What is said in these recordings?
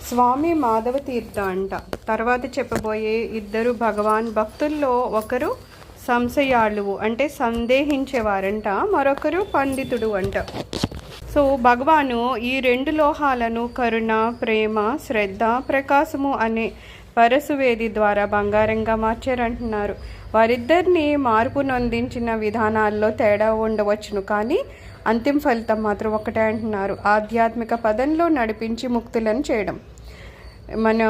స్వామి మాధవ తీర్థ అంట. తర్వాత చెప్పబోయే ఇద్దరు భగవాన్ భక్తుల్లో ఒకరు సంశయాళువు అంటే సందేహించేవారంట, మరొకరు పండితుడు అంట. సో భగవాను ఈ రెండు లోహాలను కరుణ, ప్రేమ, శ్రద్ధ, ప్రకాశము అనే పరశువేది ద్వారా బంగారంగా మార్చారంటున్నారు. వారిద్దరిని మార్పు నొందించిన విధానాల్లో తేడా ఉండవచ్చును, కానీ అంతిమ ఫలితం మాత్రం ఒకటే అంటున్నారు: ఆధ్యాత్మిక పదంలో నడిపించి ముక్తులను చేయడం. మన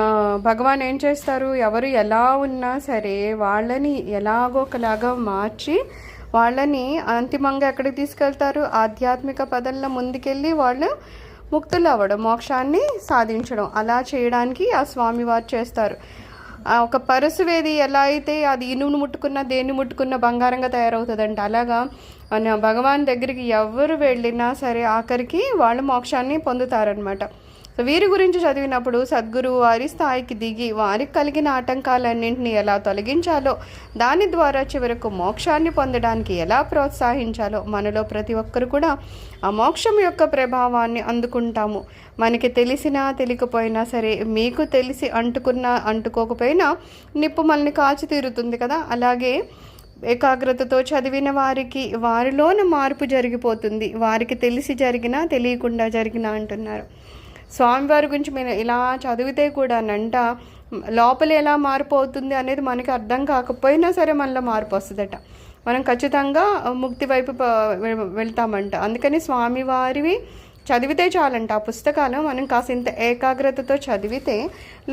భగవాన్ ఏం చేస్తారు, ఎవరు ఎలా ఉన్నా సరే వాళ్ళని ఎలాగోకలాగా మార్చి వాళ్ళని అంతిమంగా ఎక్కడికి తీసుకెళ్తారు, ఆధ్యాత్మిక పదంలో ముందుకెళ్ళి వాళ్ళు ముక్తులు అవ్వడం, మోక్షాన్ని సాధించడం. అలా చేయడానికి ఆ స్వామివారు చేస్తారు. ఒక పరశువేది ఎలా అయితే అది ఇనుమును ముట్టుకున్న దేన్ని ముట్టుకున్న బంగారంగా తయారవుతుందంట, అలాగా మన భగవాన్ దగ్గరికి ఎవరు వెళ్ళినా సరే ఆఖరికి వాళ్ళు మోక్షాన్ని పొందుతారనమాట. సో వీరి గురించి చదివినప్పుడు సద్గురువు వారి స్థాయికి దిగి వారికి కలిగిన ఆటంకాలన్నింటినీ ఎలా తొలగించాలో, దాని ద్వారా చివరకు మోక్షాన్ని పొందడానికి ఎలా ప్రోత్సహించాలో, మనలో ప్రతి ఒక్కరు కూడా ఆ మోక్షం యొక్క ప్రభావాన్ని అందుకుంటాము. మనకి తెలిసినా తెలియకపోయినా సరే, మీకు తెలిసి అంటుకోకపోయినా నిప్పు మనల్ని కాచి తీరుతుంది కదా, అలాగే ఏకాగ్రతతో చదివిన వారికి వారిలోన మార్పు జరిగిపోతుంది. వారికి తెలిసి జరిగినా తెలియకుండా జరిగినా అంటున్నారు. స్వామివారి గురించి మీరు ఇలా చదివితే కూడానంట లోపల ఎలా మార్పు అవుతుంది అనేది మనకి అర్థం కాకపోయినా సరే మనలో మార్పు వస్తుందట. మనం ఖచ్చితంగా ముక్తి వైపు వెళ్తామంట. అందుకని స్వామివారివి చదివితే చాలంట. ఆ పుస్తకాలు మనం కాసింత ఏకాగ్రతతో చదివితే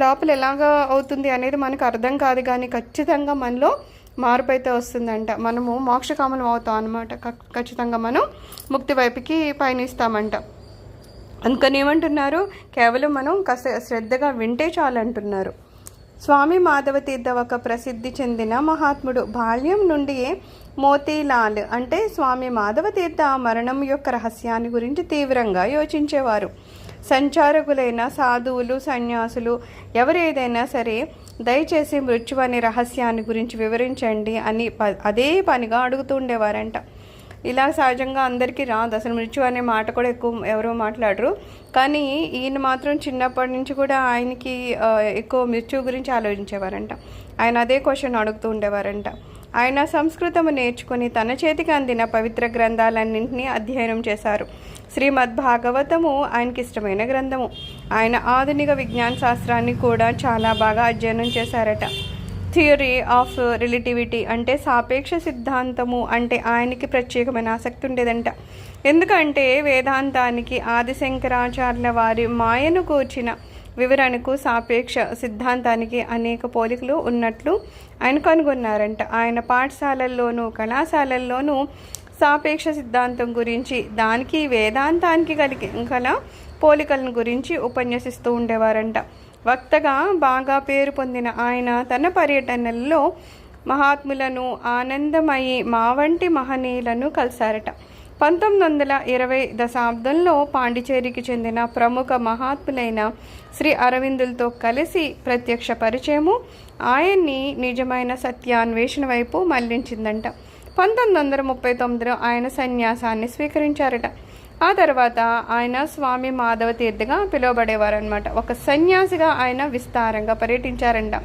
లోపల ఎలాగా అవుతుంది అనేది మనకు అర్థం కాదు, కానీ ఖచ్చితంగా మనలో మార్పు అయితే వస్తుందంట. మనము మోక్షకామలం అవుతాం అన్నమాట. ఖచ్చితంగా మనం ముక్తి వైపుకి పయనిస్తామంట. అందుకని ఏమంటున్నారు, కేవలం మనం కాస్త శ్రద్ధగా వింటే చాలంటున్నారు. స్వామి మాధవ తీర్థ ఒక ప్రసిద్ధి చెందిన మహాత్ముడు. బాల్యం నుండియే మోతీలాల్ అంటే స్వామి మాధవ తీర్థ మరణం యొక్క రహస్యాన్ని గురించి తీవ్రంగా యోచించేవారు. సంచారకులైన సాధువులు, సన్యాసులు ఎవరేదైనా సరే దయచేసి మృత్యు అనే రహస్యాన్ని గురించి వివరించండి అని అదే పనిగా అడుగుతూ ఉండేవారంట. ఇలా సహజంగా అందరికీ రాదు, అసలు మృత్యు అనే మాట కూడా ఎక్కువ ఎవరో మాట్లాడరు. కానీ ఈయన మాత్రం చిన్నప్పటి నుంచి కూడా ఆయనకి ఎక్కువ మృత్యు గురించి ఆలోచించేవారంట. ఆయన అదే క్వశ్చన్ అడుగుతూ ఉండేవారంట. ఆయన సంస్కృతము నేర్చుకుని తన చేతికి అందిన పవిత్ర గ్రంథాలన్నింటినీ అధ్యయనం చేశారు. శ్రీమద్ భాగవతము ఆయనకి ఇష్టమైన గ్రంథము. ఆయన ఆధునిక విజ్ఞాన శాస్త్రాన్ని కూడా చాలా బాగా అధ్యయనం చేశారట. థియరీ ఆఫ్ రిలేటివిటీ అంటే సాపేక్ష సిద్ధాంతము అంటే ఆయనకి ప్రత్యేకమైన ఆసక్తి ఉండేదంట. ఎందుకంటే వేదాంతానికి ఆదిశంకరాచార్యుల వారి మాయను కూర్చిన వివరణకు సాపేక్ష సిద్ధాంతానికి అనేక పోలికలు ఉన్నట్లు ఆయన కనుగొన్నారంట. ఆయన పాఠశాలల్లోనూ కళాశాలల్లోనూ సాపేక్ష సిద్ధాంతం గురించి, దానికి వేదాంతానికి గల పోలికలను గురించి ఉపన్యసిస్తూ ఉండేవారంట. వక్తగా బాగా పేరు పొందిన ఆయన తన పర్యటనల్లో మహాత్ములను, ఆనందమయి మా వంటి మహనీయులను కలిశారట. 1920 దశాబ్దంలో పాండిచేరికి చెందిన ప్రముఖ మహాత్ములైన శ్రీ అరవిందులతో కలిసి ప్రత్యక్ష పరిచయము ఆయన్ని నిజమైన సత్యాన్వేషణ వైపు మళ్లించిందంట. 1939లో ఆయన సన్యాసాన్ని స్వీకరించారట. ఆ తర్వాత ఆయన స్వామి మాధవ తీర్థగా పిలువబడేవారనమాట. ఒక సన్యాసిగా ఆయన విస్తారంగా పర్యటించారంట.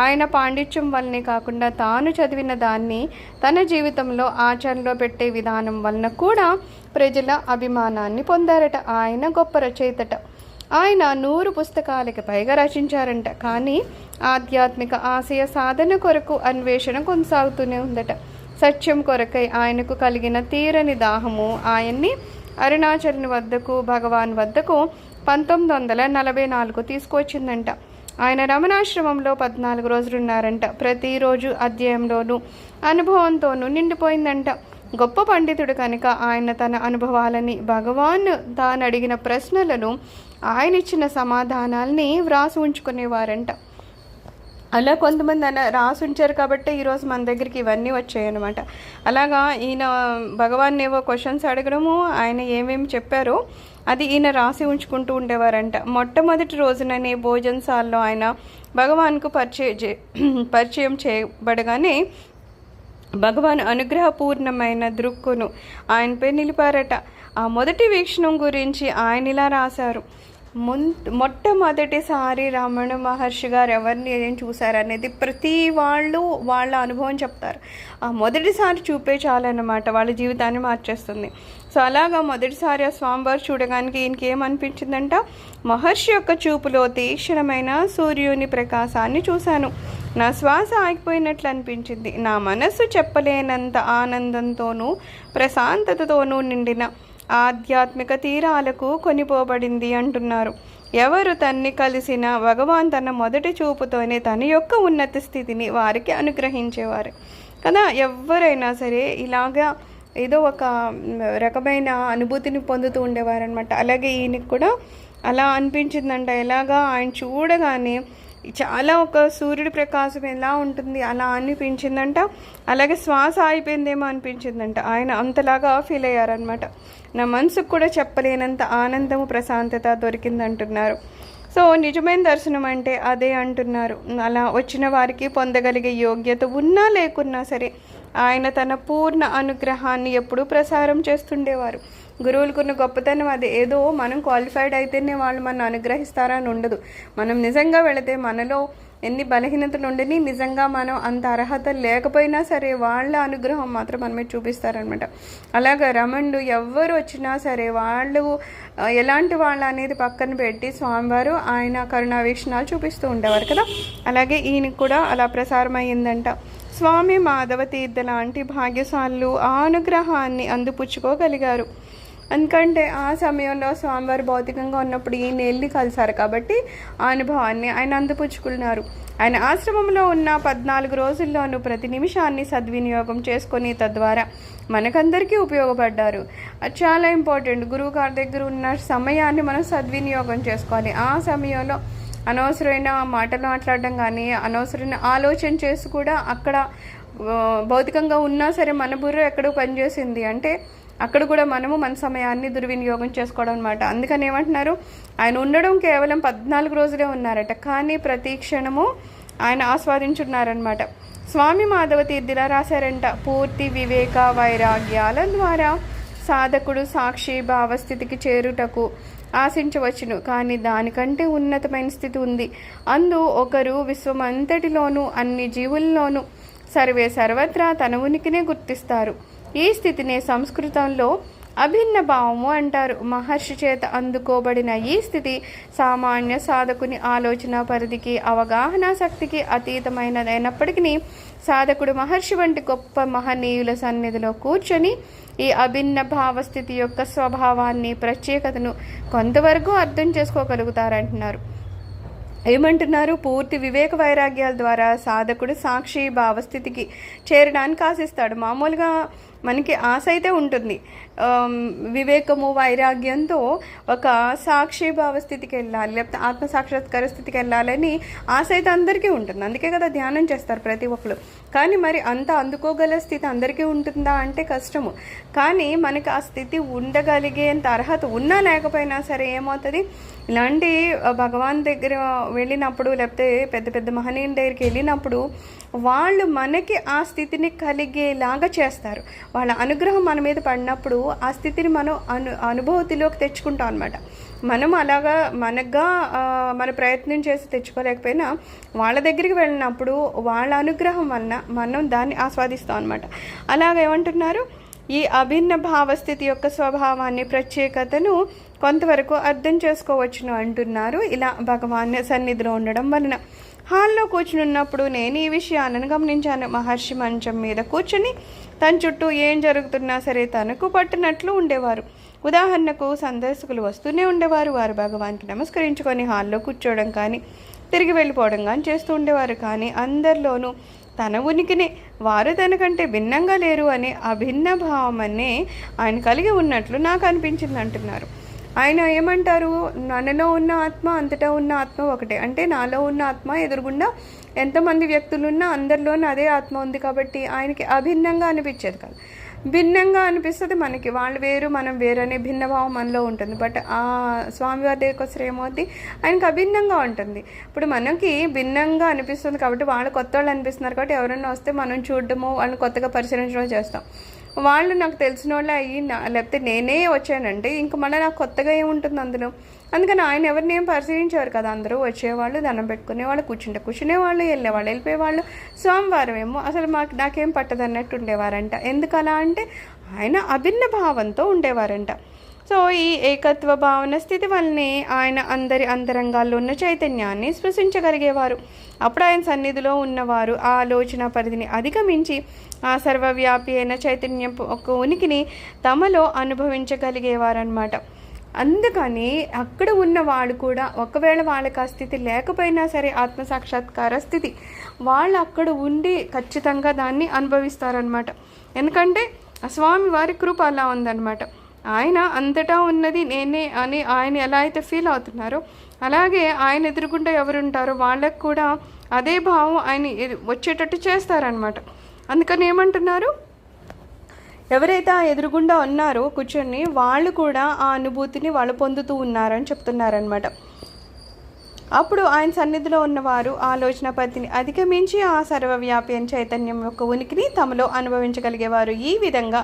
ఆయన పాండిత్యం వల్లనే కాకుండా తాను చదివిన దాన్ని తన జీవితంలో ఆచరణలో పెట్టే విధానం వలన కూడా ప్రజల అభిమానాన్ని పొందారట. ఆయన గొప్ప రచయితట. ఆయన 100 పుస్తకాలకి పైగా రచించారంట. కానీ ఆధ్యాత్మిక ఆశయ సాధన కొరకు అన్వేషణ కొనసాగుతూనే ఉందట. సత్యం కొరకై ఆయనకు కలిగిన తీరని దాహము ఆయన్ని అరుణాచలుని వద్దకు, భగవాన్ వద్దకు 1944 తీసుకువచ్చిందంట. ఆయన రమణాశ్రమంలో 14 రోజులున్నారంట. ప్రతిరోజు అధ్యాయంలోనూ అనుభవంతోనూ నిండిపోయిందంట. గొప్ప పండితుడు కనుక ఆయన తన అనుభవాలని, భగవాన్ తాను అడిగిన ప్రశ్నలను, ఆయన ఇచ్చిన సమాధానాల్ని వ్రాసి ఉంచుకునేవారంట. అలా కొంతమంది రాసి ఉంచారు కాబట్టి ఈరోజు మన దగ్గరికి ఇవన్నీ వచ్చాయన్నమాట. అలాగా ఈయన భగవాన్ ఏవో క్వశ్చన్స్ అడగడము, ఆయన ఏమేమి చెప్పారో అది ఈయన రాసి ఉంచుకుంటూ ఉండేవారంట. మొట్టమొదటి రోజుననే భోజనశాలలో ఆయన భగవాన్కు పరిచయం చేయబడగానే భగవాన్ అనుగ్రహపూర్ణమైన దృక్కును ఆయనపై నిలిపారట. ఆ మొదటి వీక్షణం గురించి ఆయన ఇలా రాశారు: మొట్టమొదటిసారి రమణ మహర్షి గారు ఎవరిని ఏం చూశారనేది ప్రతి వాళ్ళు వాళ్ళ అనుభవం చెప్తారు. ఆ మొదటిసారి చూపే చాలన్నమాట వాళ్ళ జీవితాన్ని మార్చేస్తుంది. సో అలాగా మొదటిసారి ఆ స్వామివారు చూడడానికి ఈయనకి ఏమనిపించిందంట, మహర్షి యొక్క చూపులో తీక్షణమైన సూర్యుని ప్రకాశాన్ని చూశాను. నా శ్వాస ఆగిపోయినట్లు అనిపించింది. నా మనస్సు చెప్పలేనంత ఆనందంతోనూ ప్రశాంతతతోనూ నిండిన ఆధ్యాత్మిక తీరాలకు కొనిపోబడింది అంటున్నారు. ఎవరు తన్ని కలిసిన భగవాన్ తన మొదటి చూపుతోనే తన యొక్క ఉన్నత స్థితిని వారికి అనుగ్రహించేవారు కదా. ఎవరైనా సరే ఇలాగా ఏదో ఒక రకమైన అనుభూతిని పొందుతూ ఉండేవారనమాట. అలాగే ఈయనకి కూడా అలా అనిపించిందంట. ఎలాగా ఆయన చూడగానే చాలా ఒక సూర్యుడి ప్రకాశం ఎలా ఉంటుంది అలా అనిపించిందంట. అలాగే శ్వాస అయిపోయిందేమో అనిపించిందంట. ఆయన అంతలాగా ఫీల్ అయ్యారనమాట. నా మనసుకు కూడా చెప్పలేనంత ఆనందము ప్రశాంతత దొరికిందంటున్నారు. సో నిజమైన దర్శనం అంటే అదే అంటున్నారు. అలా వచ్చిన వారికి పొందగలిగే యోగ్యత ఉన్నా లేకున్నా సరే ఆయన తన పూర్ణ అనుగ్రహాన్ని ఎప్పుడూ ప్రసారం చేస్తుండేవారు. గురువులకున్న గొప్పతనం అది. ఏదో మనం క్వాలిఫైడ్ అయితేనే వాళ్ళు మనం అనుగ్రహిస్తారని ఉండదు. మనం నిజంగా వెళితే మనలో ఎన్ని బలహీనతలు ఉండని నిజంగా మనం అంత అర్హత లేకపోయినా సరే వాళ్ళ అనుగ్రహం మాత్రం మనమే చూపిస్తారనమాట. అలాగే రమణుడు ఎవరు వచ్చినా సరే వాళ్ళు ఎలాంటి వాళ్ళు అనేది పక్కన పెట్టి స్వామివారు ఆయన కరుణా వీక్షణాలు చూపిస్తూ ఉండేవారు కదా. అలాగే ఈయనకు కూడా అలా ప్రసారం అయ్యిందంట. స్వామి మాధవ తీర్థ లాంటి భాగ్యశాలులు ఆ అనుగ్రహాన్ని అందిపుచ్చుకోగలిగారు. ఎందుకంటే ఆ సమయంలో స్వామివారు భౌతికంగా ఉన్నప్పుడు ఈయన వెళ్ళి కలిశారు కాబట్టి ఆ అనుభవాన్ని ఆయన అందిపుచ్చుకున్నారు. ఆయన ఆశ్రమంలో ఉన్న 14 రోజుల్లోనూ ప్రతి నిమిషాన్ని సద్వినియోగం చేసుకొని తద్వారా మనకందరికీ ఉపయోగపడ్డారు. అది చాలా ఇంపార్టెంట్. గురువు గారి దగ్గర ఉన్న సమయాన్ని మనం సద్వినియోగం చేసుకోవాలి. ఆ సమయంలో అనవసరమైన మాటలు మాట్లాడడం కానీ అనవసరమైన ఆలోచన చేసి కూడా అక్కడ భౌతికంగా ఉన్నా సరే మన బుర్ర ఎక్కడో పనిచేసింది అంటే అక్కడ కూడా మనము మన సమయాన్ని దుర్వినియోగం చేసుకోవడం అనమాట. అందుకని ఏమంటున్నారు, ఆయన ఉండడం కేవలం 14 రోజులే ఉన్నారట, కానీ ప్రతి క్షణము ఆయన ఆస్వాదించున్నారనమాట. స్వామి మాధవ తీర్థిలా రాశారంట, పూర్తి వివేక వైరాగ్యాల ద్వారా సాధకుడు సాక్షి భావస్థితికి చేరుటకు ఆశించవచ్చును, కానీ దానికంటే ఉన్నతమైన స్థితి ఉంది. అందు ఒకరు విశ్వమంతటిలోనూ అన్ని జీవుల్లోనూ సర్వే సర్వత్రా తన ఉనికినే గుర్తిస్తారు. ఈ స్థితిని సంస్కృతంలో అభిన్న భావము అంటారు. మహర్షి చేత అందుకోబడిన ఈ స్థితి సామాన్య సాధకుని ఆలోచన పరిధికి అవగాహన శక్తికి అతీతమైనదైనప్పటికీ సాధకుడు మహర్షి వంటి గొప్ప మహనీయుల సన్నిధిలో కూర్చొని ఈ అభిన్న భావస్థితి యొక్క స్వభావాన్ని ప్రత్యేకతను కొంతవరకు అర్థం చేసుకోగలుగుతారంటున్నారు. ఏమంటున్నారు, పూర్తి వివేక వైరాగ్యాల ద్వారా సాధకుడు సాక్షి భావస్థితికి చేరడానికి ఆశిస్తాడు. మామూలుగా మనకి ఆశ అయితే ఉంటుంది, వివేకము వైరాగ్యంతో ఒక సాక్షి భావస్థితికి వెళ్ళాలి లేకపోతే ఆత్మసాక్షాత్కార స్థితికి వెళ్ళాలని ఆశ అయితే అందరికీ ఉంటుంది. అందుకే కదా ధ్యానం చేస్తారు ప్రతి ఒక్కరు. కానీ మరి అంత అందుకోగల స్థితి అందరికీ ఉంటుందా అంటే కష్టము. కానీ మనకి ఆ స్థితి ఉండగలిగేంత అర్హత ఉన్నా లేకపోయినా సరే ఏమవుతుంది, ఇలాంటి భగవాన్ దగ్గర వెళ్ళినప్పుడు లేకపోతే పెద్ద పెద్ద మహనీయుల దగ్గరికి వెళ్ళినప్పుడు వాళ్ళు మనకి ఆ స్థితిని కలిగేలాగా చేస్తారు. వాళ్ళ అనుగ్రహం మన మీద పడినప్పుడు ఆ స్థితిని మనం అనుభూతిలోకి తెచ్చుకుంటాం అనమాట. మనం అలాగా మనగా మన ప్రయత్నం చేసి తెచ్చుకోలేకపోయినా వాళ్ళ దగ్గరికి వెళ్ళినప్పుడు వాళ్ళ అనుగ్రహం వలన మనం దాన్ని ఆస్వాదిస్తాం అనమాట. అలాగ ఏమంటున్నారు, ఈ అభిన్న భావస్థితి యొక్క స్వభావాన్ని ప్రత్యేకతను కొంతవరకు అర్థం చేసుకోవచ్చును అంటున్నారు. ఇలా భగవాన్ సన్నిధిలో ఉండడం వలన హాల్లో కూర్చున్నప్పుడు నేను ఈ విషయాలను గమనించాను. మహర్షి మంచం మీద కూర్చుని తన చుట్టూ ఏం జరుగుతున్నా సరే తనకు పట్టినట్లు ఉండేవారు. ఉదాహరణకు సందర్శకులు వస్తూనే ఉండేవారు. వారు భగవాన్కి నమస్కరించుకొని హాల్లో కూర్చోవడం కానీ తిరిగి వెళ్ళిపోవడం కానీ చేస్తూ ఉండేవారు. కానీ అందరిలోనూ తన ఉనికిని వారు తనకంటే భిన్నంగా లేరు అనే అభిన్న భావమనే ఆయన కలిగి ఉన్నట్లు నాకు అనిపించింది అంటున్నారు. ఆయన ఏమంటారు, నన్నులో ఉన్న ఆత్మ అంతటా ఉన్న ఆత్మ ఒకటే. అంటే నాలో ఉన్న ఆత్మ ఎదురుగుండా ఎంతమంది వ్యక్తులున్నా అందరిలోనూ అదే ఆత్మ ఉంది కాబట్టి ఆయనకి అభిన్నంగా అనిపించేది కాదు. భిన్నంగా అనిపిస్తుంది మనకి, వాళ్ళు వేరు మనం వేరు అనే భిన్నభావం మనలో ఉంటుంది. బట్ ఆ స్వామివారి దగ్గరికి వస్తే ఏమవుతుంది, ఆయనకి అభిన్నంగా ఉంటుంది. ఇప్పుడు మనకి భిన్నంగా అనిపిస్తుంది కాబట్టి వాళ్ళు కొత్త వాళ్ళు అనిపిస్తున్నారు కాబట్టి ఎవరైనా వస్తే మనం చూడడము వాళ్ళని కొత్తగా పరిశీలించడం చేస్తాం. వాళ్ళు నాకు తెలిసిన వాళ్ళు అయ్యి లేకపోతే నేనే వచ్చానంటే ఇంక మళ్ళీ నాకు కొత్తగా ఏముంటుంది అందులో. అందుకని ఆయన ఎవరిని ఏం పరిశీలించేవారు కదా, అందరూ వచ్చేవాళ్ళు, దండం పెట్టుకునేవాళ్ళు, కూర్చునేవాళ్ళు, వెళ్ళేవాళ్ళు, వెళ్ళిపోయేవాళ్ళు. సోమవారం ఏమో అసలు నాకేం పట్టదు అన్నట్టు ఉండేవారంట. ఎందుకలా అంటే ఆయన అభిన్న భావంతో ఉండేవారంట. సో ఈ ఏకత్వ భావన స్థితి వల్లనే ఆయన అందరి అంతరంగాల్లో ఉన్న చైతన్యాన్ని స్పృశించగలిగేవారు. అప్పుడు ఆయన సన్నిధిలో ఉన్నవారు ఆ ఆలోచన పరిధిని అధిగమించి ఆ సర్వవ్యాపి అయిన చైతన్యం ఒక ఉనికిని తమలో అనుభవించగలిగేవారనమాట. అందుకని అక్కడ ఉన్నవాడు కూడా ఒకవేళ వాళ్ళకి ఆ స్థితి లేకపోయినా సరే, ఆత్మసాక్షాత్కార స్థితి, వాళ్ళు అక్కడ ఉండి ఖచ్చితంగా దాన్ని అనుభవిస్తారనమాట. ఎందుకంటే ఆ స్వామి వారి కృప అలా ఉందన్నమాట. ఆయన అంతటా ఉన్నది నేనే అని ఆయన ఎలా అయితే ఫీల్ అవుతున్నారో, అలాగే ఆయన ఎదురుకుండా ఎవరుంటారో వాళ్ళకు కూడా అదే భావం ఆయన వచ్చేటట్టు చేస్తారనమాట. అందుకని ఏమంటున్నారు, ఎవరైతే ఆ ఎదురుగుండా ఉన్నారో కూర్చొని వాళ్ళు కూడా ఆ అనుభూతిని వాళ్ళు పొందుతూ ఉన్నారని చెప్తున్నారనమాట. అప్పుడు ఆయన సన్నిధిలో ఉన్నవారు ఆలోచన పరిధిని అధిగమించి ఆ సర్వవ్యాపి అని చైతన్యం యొక్క ఉనికిని తమలో అనుభవించగలిగేవారు. ఈ విధంగా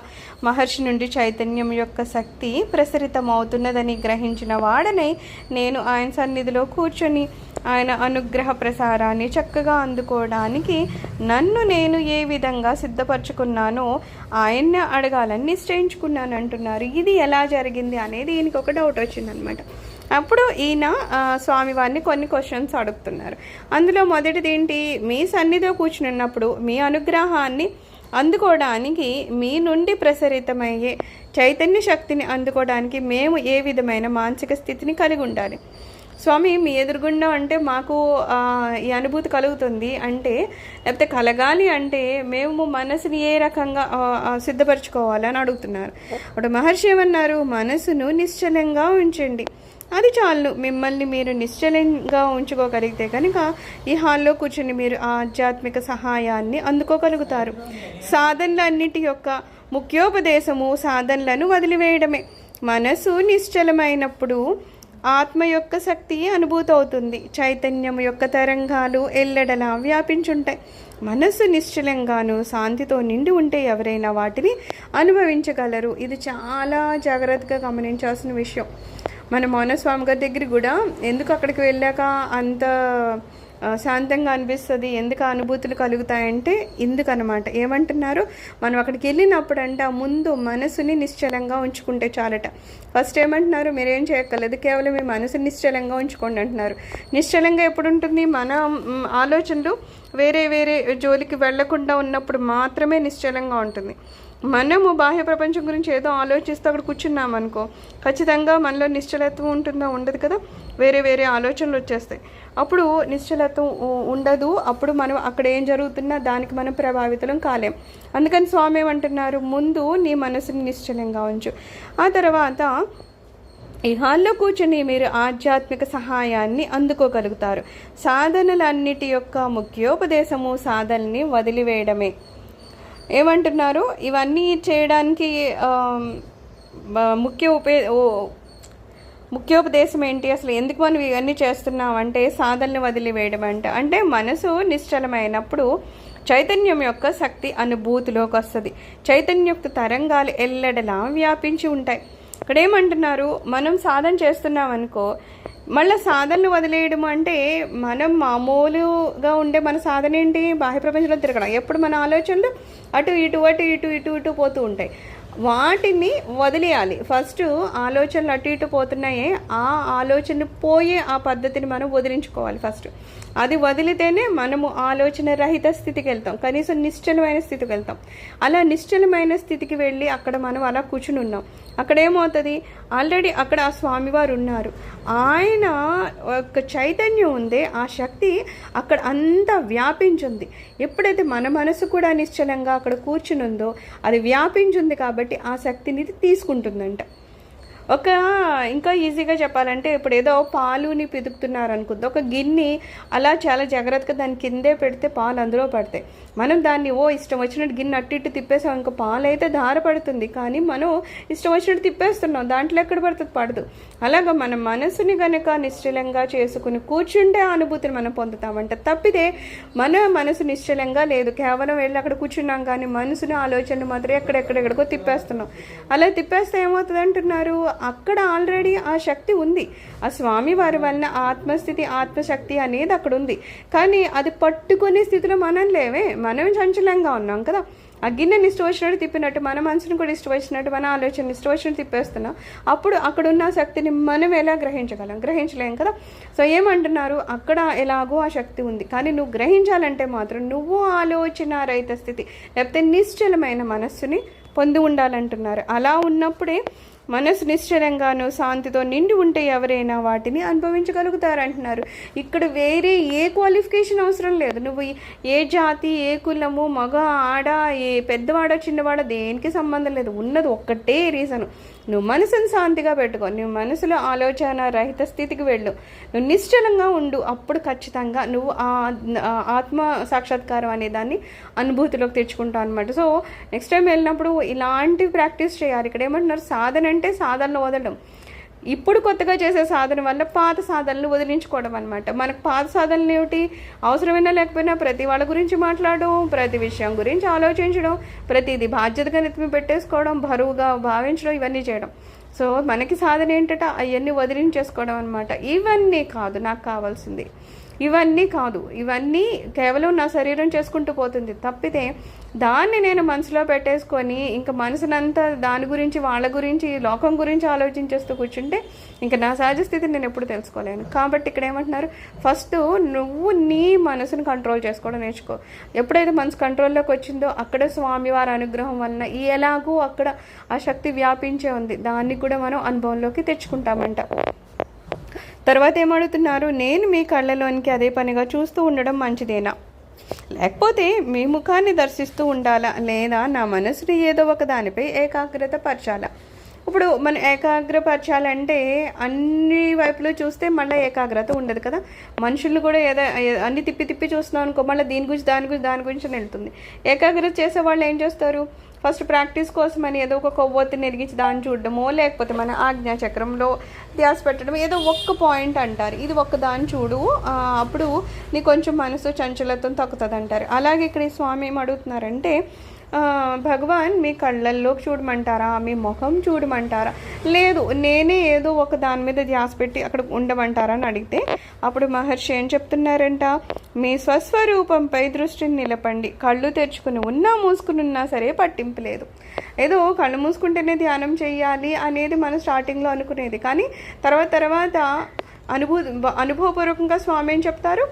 మహర్షి నుండి చైతన్యం యొక్క శక్తి ప్రసరితమవుతున్నదని గ్రహించిన వాడనే నేను ఆయన సన్నిధిలో కూర్చొని ఆయన అనుగ్రహ ప్రసారాన్ని చక్కగా అందుకోవడానికి నన్ను నేను ఏ విధంగా సిద్ధపరచుకున్నానో ఆయన్ని అడగాలని నిశ్చయించుకున్నాను అంటున్నారు. ఇది ఎలా జరిగింది అనేది ఈయనకి ఒక డౌట్ వచ్చిందనమాట. అప్పుడు ఈయన స్వామివారిని కొన్ని క్వశ్చన్స్ అడుగుతున్నారు. అందులో మొదటిది ఏంటి, మీ సన్నిధిలో కూర్చున్నప్పుడు మీ అనుగ్రహాన్ని అందుకోవడానికి, మీ నుండి ప్రసరితమయ్యే చైతన్య శక్తిని అందుకోవడానికి మేము ఏ విధమైన మానసిక స్థితిని కలిగి ఉండాలి? స్వామి మీ ఎదురుగుండా అంటే మాకు ఈ అనుభూతి కలుగుతుంది అంటే, లేకపోతే కలగాలి అంటే మేము మనసుని ఏ రకంగా సిద్ధపరచుకోవాలని అడుగుతున్నారు. అప్పుడు మహర్షి ఏమన్నారు, మనసును నిశ్చలంగా ఉంచండి, అది చాలు. మిమ్మల్ని మీరు నిశ్చలంగా ఉంచుకోగలిగితే కనుక ఈ హాల్లో కూర్చొని మీరు ఆధ్యాత్మిక సహాయాన్ని అందుకోగలుగుతారు. సాధనలన్నిటి యొక్క ముఖ్యోపదేశము సాధనలను వదిలివేయడమే. మనసు నిశ్చలమైనప్పుడు ఆత్మ యొక్క శక్తి అనుభూతి అవుతుంది. చైతన్యం యొక్క తరంగాలు ఎల్లడలా వ్యాపించుంటాయి. మనస్సు నిశ్చలంగాను శాంతితో నిండి ఉంటే ఎవరైనా వాటిని అనుభవించగలరు. ఇది చాలా జాగ్రత్తగా గమనించాల్సిన విషయం. మన మౌనస్వామి గారి దగ్గర కూడా ఎందుకు అక్కడికి వెళ్ళాక అంత శాంతంగా అనిపిస్తుంది, ఎందుకు అనుభూతులు కలుగుతాయంటే ఇందుకనమాట. ఏమంటున్నారు, మనం అక్కడికి వెళ్ళినప్పుడు ముందు మనసుని నిశ్చలంగా ఉంచుకుంటే చాలట. ఫస్ట్ ఏమంటున్నారు, మీరేం చేయక్కర్లేదు, కేవలం మీ మనసుని నిశ్చలంగా ఉంచుకోండి అంటున్నారు. నిశ్చలంగా ఎప్పుడు ఉంటుంది, మన ఆలోచనలు వేరే వేరే జోలికి వెళ్లకుండా ఉన్నప్పుడు మాత్రమే నిశ్చలంగా ఉంటుంది. మనము బాహ్య ప్రపంచం గురించి ఏదో ఆలోచిస్తూ అక్కడ కూర్చున్నాం అనుకో, ఖచ్చితంగా మనలో నిశ్చలత్వం ఉంటుందా, ఉండదు కదా, వేరే వేరే ఆలోచనలు వచ్చేస్తాయి. అప్పుడు నిశ్చలత్వం ఉండదు. అప్పుడు మనం అక్కడ ఏం జరుగుతున్నా దానికి మనం ప్రభావితం కాలేం. అందుకని స్వామి ఏమంటున్నారు, ముందు నీ మనసుని నిశ్చలంగా ఉంచు. ఆ తర్వాత ఈ హాల్లో కూర్చొని మీరు ఆధ్యాత్మిక సహాయాన్ని అందుకోగలుగుతారు. సాధనలన్నిటి యొక్క ముఖ్యోపదేశము సాధనని వదిలివేయడమే. ఏమంటున్నారు, ఇవన్నీ చేయడానికి ముఖ్యోపదేశం ఏంటి, అసలు ఎందుకు మనం ఇవన్నీ చేస్తున్నాం అంటే సాధనలు వదిలివేయడం అంటే మనసు నిశ్చలమైనప్పుడు చైతన్యం యొక్క శక్తి అనుభూతిలోకి వస్తుంది. చైతన్యం యొక్క తరంగాలు ఎల్లడలా వ్యాపించి ఉంటాయి. ఇక్కడ ఏమంటున్నారు, మనం సాధన చేస్తున్నాం అనుకో, మళ్ళీ సాధనలు వదిలేయడం అంటే మనం మామూలుగా ఉండే మన సాధన ఏంటి, బాహ్య ప్రపంచంలో తిరగడం. ఎప్పుడు మన ఆలోచనలు అటు ఇటు అటు ఇటు ఇటు ఇటు పోతూ ఉంటాయి. వాటిని వదిలేయాలి. ఫస్ట్ ఆలోచనలు అటు ఇటు పోతున్నాయే, ఆ ఆలోచన పోయే ఆ పద్ధతిని మనం వదిలించుకోవాలి ఫస్ట్. అది వదిలితేనే మనము ఆలోచన రహిత స్థితికి వెళ్తాం, కనీసం నిశ్చలమైన స్థితికి వెళ్తాం. అలా నిశ్చలమైన స్థితికి వెళ్ళి అక్కడ మనం అలా కూర్చుని ఉన్నాం. అక్కడ ఏమవుతుంది, ఆల్రెడీ అక్కడ ఆ స్వామివారు ఉన్నారు. ఆయన ఒక చైతన్యం ఉంది, ఆ శక్తి అక్కడ అంతా వ్యాపించింది. ఎప్పుడైతే మన మనసు కూడా నిశ్చలంగా అక్కడ కూర్చుని ఉందో అది వ్యాపించింది కాబట్టి ఆ శక్తిని తీసుకుంటుందంట. ఇంకా ఈజీగా చెప్పాలంటే, ఇప్పుడు ఏదో పాలుని పిదుకుతున్నారు అనుకుంది, ఒక గిన్నె అలా చాలా జాగ్రత్తగా దాని కిందే పెడితే పాలు అందులో పడతాయి. మనం దాన్ని ఇష్టం వచ్చినట్టు గిన్నె అట్టు ఇటు తిప్పేసాం, ఇంకా పాలు అయితే ధార పడుతుంది, కానీ మనం ఇష్టం వచ్చినట్టు తిప్పేస్తున్నాం, దాంట్లో ఎక్కడ పడుతుంది, పడదు. అలాగా మన మనసుని కనుక నిశ్చలంగా చేసుకుని కూర్చుంటే ఆ అనుభూతిని మనం పొందుతామంట. తప్పితే మన మనసు నిశ్చలంగా లేదు, కేవలం వెళ్ళి అక్కడ కూర్చున్నాం కానీ మనసుని ఆలోచనలు మాత్రం ఎక్కడెక్కడెక్కడికో తిప్పేస్తున్నాం. అలా తిప్పేస్తే ఏమవుతుంది అంటున్నారు, అక్కడ ఆల్రెడీ ఆ శక్తి ఉంది. ఆ స్వామి వారి వలన ఆత్మస్థితి ఆత్మశక్తి అనేది అక్కడ ఉంది. కానీ అది పట్టుకునే స్థితిలో మనం లేవే, మనం చంచలంగా ఉన్నాం కదా. ఆ గిన్నెని ఇష్టం వచ్చినట్టు తిప్పినట్టు మన మనసును కూడా ఇష్టం వచ్చినట్టు, మన ఆలోచన ఇష్టం వచ్చినట్టు తిప్పేస్తున్నాం. అప్పుడు అక్కడున్న శక్తిని మనం ఎలా గ్రహించలేం కదా. సో ఏమంటున్నారు, అక్కడ ఎలాగో ఆ శక్తి ఉంది, కానీ నువ్వు గ్రహించాలంటే మాత్రం నువ్వు ఆలోచన రహిత స్థితి లేకపోతే నిశ్చలమైన మనస్సుని పొంది ఉండాలంటున్నారు. అలా ఉన్నప్పుడే మనసు నిశ్చలంగాను శాంతితో నిండి ఉంటే ఎవరైనా వాటిని అనుభవించగలుగుతారంటున్నారు. ఇక్కడ వేరే ఏ క్వాలిఫికేషన్ అవసరం లేదు. నువ్వు ఏ జాతి, ఏ కులము, మగ ఆడ, ఏ పెద్దవాడ చిన్నవాడ దేనికి సంబంధం లేదు. ఉన్నది ఒక్కటే రీజను, నువ్వు మనసును శాంతిగా పెట్టుకో, నువ్వు మనసులో ఆలోచన రహిత స్థితికి వెళ్ళు, నువ్వు నిశ్చలంగా ఉండు. అప్పుడు ఖచ్చితంగా నువ్వు ఆత్మ సాక్షాత్కారం అనే దాన్ని అనుభూతిలోకి తెచ్చుకుంటావు అనమాట. సో నెక్స్ట్ టైం వెళ్ళినప్పుడు ఇలాంటి ప్రాక్టీస్ చేయాలి. ఇక్కడ ఏమంటున్నారు, సాధన అంటే సాధనలు వదలడం. ఇప్పుడు కొత్తగా చేసే సాధన వల్ల పాత సాధనలు వదిలించుకోవడం అనమాట. మనకు పాత సాధనలు ఏమిటి, అవసరమైనా లేకపోయినా ప్రతి వాళ్ళ గురించి మాట్లాడడం, ప్రతి విషయం గురించి ఆలోచించడం, ప్రతిదీ బాధ్యతగా నెత్తిమి పెట్టేసుకోవడం, బరువుగా భావించడం, ఇవన్నీ చేయడం. సో మనకి సాధన ఏంటట, అవన్నీ వదిలించేసుకోవడం అనమాట. ఇవన్నీ కాదు నాకు కావాల్సింది, ఇవన్నీ కాదు, ఇవన్నీ కేవలం నా శరీరం చేసుకుంటూ పోతుంది తప్పితే దాన్ని నేను మనసులో పెట్టేసుకొని ఇంకా మనసునంతా దాని గురించి, వాళ్ళ గురించి, లోకం గురించి ఆలోచించేస్తూ కూర్చుంటే ఇంకా నా సహజ స్థితిని నేను ఎప్పుడు తెలుసుకోలేను. కాబట్టి ఇక్కడ ఏమంటున్నారు, ఫస్ట్ నువ్వు నీ మనసును కంట్రోల్ చేసుకోవడం నేర్చుకో. ఎప్పుడైతే మనసు కంట్రోల్లోకి వచ్చిందో అక్కడ స్వామివారి అనుగ్రహం వలన ఎలాగూ అక్కడ ఆ శక్తి వ్యాపించే ఉంది, దాన్ని కూడా మనం అనుభవంలోకి తెచ్చుకుంటామంట. తర్వాత ఏమడుగుతున్నారు, నేను మీ కళ్ళలోనికి అదే పనిగా చూస్తూ ఉండడం మంచిదేనా, లేకపోతే మీ ముఖాన్ని దర్శిస్తూ ఉండాలా, లేదా నా మనసుని ఏదో ఒక దానిపై ఏకాగ్రత పరచాలా. ఇప్పుడు మనం ఏకాగ్రపరచాలంటే అన్ని వైపులో చూస్తే మళ్ళీ ఏకాగ్రత ఉండదు కదా. మనుషులు కూడా ఏదో అన్ని తిప్పి చూస్తున్నాం అనుకో, మళ్ళీ దాని గురించి వెళ్తుంది. ఏకాగ్రత చేసే వాళ్ళు ఏం చేస్తారు, ఫస్ట్ ప్రాక్టీస్ కోసం అని ఏదో ఒక కొవ్వొత్తిని ఎరిగించి దాన్ని చూడడమో, లేకపోతే మన ఆజ్ఞాచక్రంలో ధ్యాస పెట్టడం, ఏదో ఒక్క పాయింట్ అంటారు, ఇది ఒక్క దాన్ని చూడు, అప్పుడు నీ కొంచెం మనసు చంచలత్వం తగ్గుతుంది అంటారు. అలాగే ఇక్కడ ఈ స్వామి ఏం అడుగుతున్నారంటే, భగవాన్ మీ కళ్ళల్లోకి చూడమంటారా, మీ ముఖం చూడమంటారా, లేదు నేనే ఏదో ఒక దాని మీద ధ్యాస పెట్టి అక్కడ ఉండమంటారా అని అడిగితే అప్పుడు మహర్షి ఏం చెప్తున్నారంట, మీ స్వస్వరూపంపై దృష్టిని నిలపండి, కళ్ళు తెరుచుకుని ఉన్నా మూసుకుని ఉన్నా సరే పట్టింపు లేదు. ఏదో కళ్ళు మూసుకుంటేనే ధ్యానం చేయాలి అనేది మనం స్టార్టింగ్లో అనుకునేది, కానీ తర్వాత అనుభవపూర్వకంగా స్వామి ఏం చెప్తారు,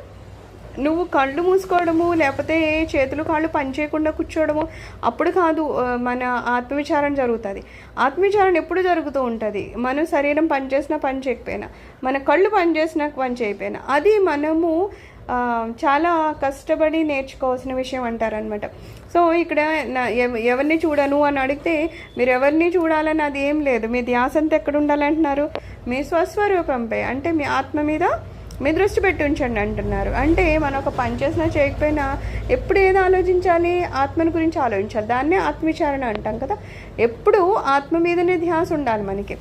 నువ్వు కళ్ళు మూసుకోవడము లేకపోతే చేతులు కాళ్ళు పనిచేయకుండా కూర్చోవడము అప్పుడు కాదు మన ఆత్మవిచారణ జరుగుతుంది. ఆత్మవిచారణ ఎప్పుడు జరుగుతూ ఉంటుంది, మన శరీరం పనిచేసినా పని చేయకపోయినా, మన కళ్ళు పనిచేసినా పని చేయకపోయినా, అది మనము చాలా కష్టపడి నేర్చుకోవాల్సిన విషయం అంటారనమాట. సో ఇక్కడ ఎవరిని చూడను అని అడిగితే మీరు ఎవరిని చూడాలని అది ఏం లేదు, మీ ధ్యాస అంతా ఎక్కడ ఉండాలంటున్నారు, మీ స్వస్వరూపంపై అంటే మీ ఆత్మ మీద మీ దృష్టి పెట్టి ఉంచండి అంటున్నారు. అంటే మనం ఒక పని చేసినా చేయకపోయినా ఎప్పుడు ఏది ఆలోచించాలి, ఆత్మని గురించి ఆలోచించాలి, దాన్నే ఆత్మవిచారణ అంటాం కదా. ఎప్పుడు ఆత్మ మీదనే ధ్యాస ఉండాలి. మనకి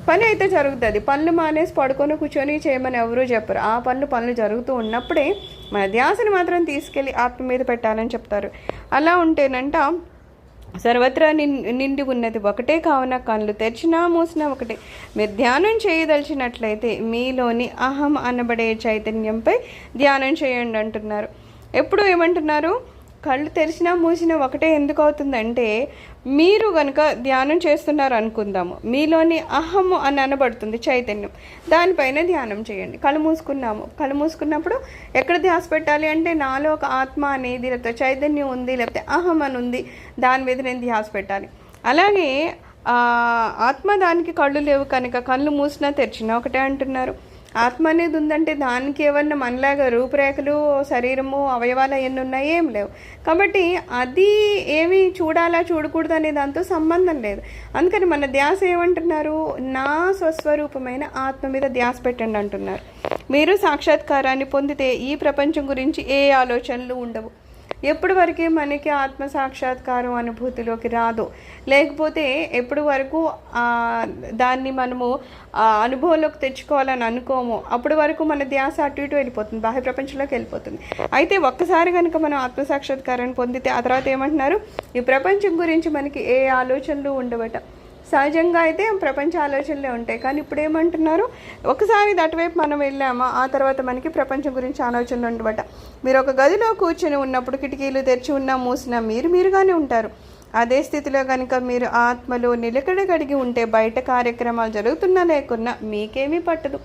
పని అయితే జరుగుతుంది, పనులు మానేసి పడుకొని కూర్చొని చేయమని ఎవరూ చెప్పరు. ఆ పనులు జరుగుతూ ఉన్నప్పుడే మన ధ్యాసని మాత్రం తీసుకెళ్ళి ఆత్మ మీద పెట్టాలని చెప్తారు. అలా ఉంటేనంట సర్వత్రా నిండి ఉన్నది ఒకటే, కావున కళ్ళు తెరిచినా మూసినా ఒకటే. మీరు ధ్యానం చేయదలిచినట్లయితే మీలోని అహం అనబడే చైతన్యంపై ధ్యానం చేయండి అంటున్నారు. ఎప్పుడు ఏమంటున్నారు, కళ్ళు తెరిచినా మూసినా ఒకటే ఎందుకు అవుతుందంటే, మీరు కనుక ధ్యానం చేస్తున్నారు అనుకుందాము, మీలోని అహము అని అనబడుతుంది చైతన్యం, దానిపైన ధ్యానం చేయండి. కళ్ళు మూసుకున్నప్పుడు ఎక్కడ ధ్యాస పెట్టాలి అంటే, నాలో ఒక ఆత్మ అనేది లేకపోతే చైతన్యం ఉంది లేకపోతే అహం అని ఉంది, దాని మీద నేను ధ్యాస పెట్టాలి. అలాగే ఆత్మ దానికి కళ్ళు లేవు కనుక కళ్ళు మూసినా తెరిచినా ఒకటే అంటున్నారు. ఆత్మ అనేది ఉందంటే దానికి ఏమన్నా మనలాగా రూపురేఖలు, శరీరము, అవయవాలు అవన్నీ ఉన్నాయి ఏం లేవు. కాబట్టి అది ఏమి చూడాలా చూడకూడదు అనే దాంతో సంబంధం లేదు. అందుకని మన ధ్యాస ఏమంటున్నారు, నా స్వస్వరూపమైన ఆత్మ మీద ధ్యాస పెట్టండి అంటున్నారు. మీరు సాక్షాత్కారాన్ని పొందితే ఈ ప్రపంచం గురించి ఏ ఆలోచనలు ఉండవు. ఎప్పటి వరకు మనకి ఆత్మ సాక్షాత్కారం అనుభూతిలోకి రాదు, లేకపోతే ఎప్పటి వరకు దాన్ని మనము అనుభవంలోకి తెచ్చుకోవాలని అనుకోము, అప్పటి వరకు మన ధ్యాస అటు ఇటు వెళ్ళిపోతుంది, బాహ్య ప్రపంచంలోకి వెళ్ళిపోతుంది. అయితే ఒక్కసారి కనుక మనం ఆత్మ సాక్షాత్కారాన్ని పొందితే ఆ తర్వాత ఏమంటున్నారు, ఈ ప్రపంచం గురించి మనకి ఏ ఆలోచనలు ఉండవట. సహజంగా అయితే ప్రపంచ ఆలోచనలే ఉంటాయి. కానీ ఇప్పుడు ఏమంటున్నారు, ఒకసారి అటువైపు మనం వెళ్ళామా ఆ తర్వాత మనకి ప్రపంచం గురించి ఆలోచనలు ఉండబట్ట. మీరు ఒక గదిలో కూర్చొని ఉన్నప్పుడు కిటికీలు తెరిచి ఉన్నా మూసినా మీరుగానే ఉంటారు. అదే స్థితిలో కనుక మీరు ఆత్మలో నిలకడ కలిగి ఉంటే బయట కార్యక్రమాలు జరుగుతున్నా లేకున్నా మీకేమీ పట్టదు.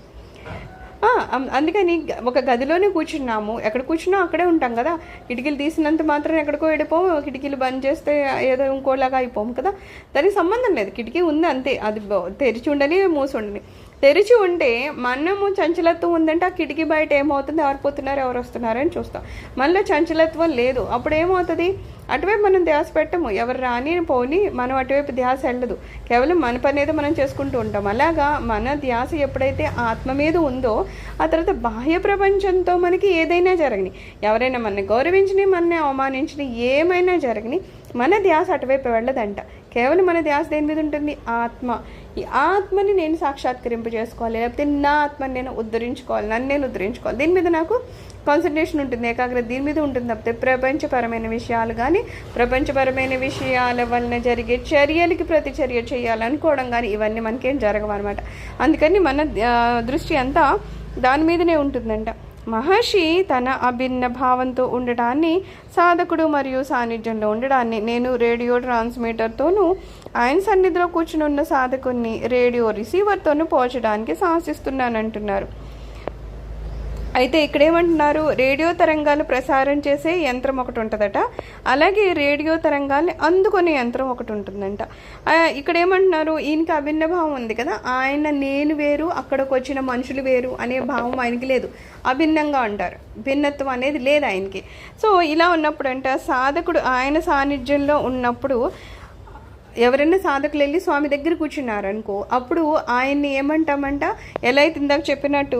అందుకని ఒక గదిలోనే కూర్చున్నాము, ఎక్కడ కూర్చున్నా అక్కడే ఉంటాం కదా. కిటికీలు తీసినంత మాత్రం ఎక్కడికో వెళ్ళిపోము, కిటికీలు బంద్ చేస్తే ఏదో ఇంకోలాగా అయిపోము కదా. దానికి సంబంధం లేదు, కిటికీ ఉంది అంతే, అది తెరిచి ఉండని మూసి ఉండని. తెరిచి ఉంటే మనము చంచలత్వం ఉందంటే ఆ కిటికీ బయట ఏమవుతుంది, ఎవరు పోతున్నారు ఎవరు వస్తున్నారు అని చూస్తాం. మనలో చంచలత్వం లేదు, అప్పుడు ఏమవుతుంది, అటువైపు మనం ధ్యాస పెట్టము, ఎవరు రాని పోని మనం అటువైపు ధ్యాస వెళ్ళదు, కేవలం మన పని ఏదో మనం చేసుకుంటూ ఉంటాం. అలాగా మన ధ్యాస ఎప్పుడైతే ఆత్మ మీద ఉందో ఆ తర్వాత బాహ్య ప్రపంచంతో మనకి ఏదైనా జరగని, ఎవరైనా మనని గౌరవించని మనని అవమానించని ఏమైనా జరగని మన ధ్యాస అటువైపు వెళ్ళదంట. కేవలం మన ధ్యాస దేని మీద ఉంటుంది, ఆత్మ. ఈ ఆత్మని నేను సాక్షాత్కరింపు చేసుకోవాలి, లేకపోతే నా ఆత్మని నేను ఉద్ధరించుకోవాలి, నన్ను నేను ఉద్ధరించుకోవాలి, దీని మీద నాకు కాన్సన్ట్రేషన్ ఉంటుంది, ఏకాగ్రత దీని మీద ఉంటుంది. తప్పితే ప్రపంచపరమైన విషయాలు కానీ ప్రపంచపరమైన విషయాల వలన జరిగే చర్యలకి ప్రతిచర్య చేయాలనుకోవడం కానీ ఇవన్నీ మనకేం జరగవన్నమాట. అందుకని మన దృష్టి అంతా దాని మీదనే ఉంటుందంట. మహర్షి తన అభిన్న భావంతో ఉండడాన్ని, సాధకుడు మరియు సాన్నిధ్యంలో ఉండడాన్ని నేను రేడియో ట్రాన్స్మిటర్తోనూ ఆయన సన్నిధిలో కూర్చుని ఉన్న సాధకుని రేడియో రిసీవర్తోనూ పోల్చడానికి సాహసిస్తున్నానంటున్నారు. అయితే ఇక్కడ ఏమంటున్నారు, రేడియో తరంగాలు ప్రసారం చేసే యంత్రం ఒకటి ఉంటుందట, అలాగే రేడియో తరంగాల్ని అందుకునే యంత్రం ఒకటి ఉంటుందంట. ఇక్కడ ఏమంటున్నారు, ఈయనకి అభిన్న భావం ఉంది కదా, ఆయన నేను వేరు అక్కడికి వచ్చిన మనుషులు వేరు అనే భావం ఆయనకి లేదు, అభిన్నంగా ఉంటారు, భిన్నత్వం అనేది లేదు ఆయనకి. సో ఇలా ఉన్నప్పుడు అంట సాధకుడు ఆయన సాన్నిధ్యంలో ఉన్నప్పుడు ఎవరైనా సాధకులు వెళ్ళి స్వామి దగ్గర కూర్చున్నారనుకో, అప్పుడు ఆయన్ని ఏమంటామంట, ఎలా అయితే ఇందాక చెప్పినట్టు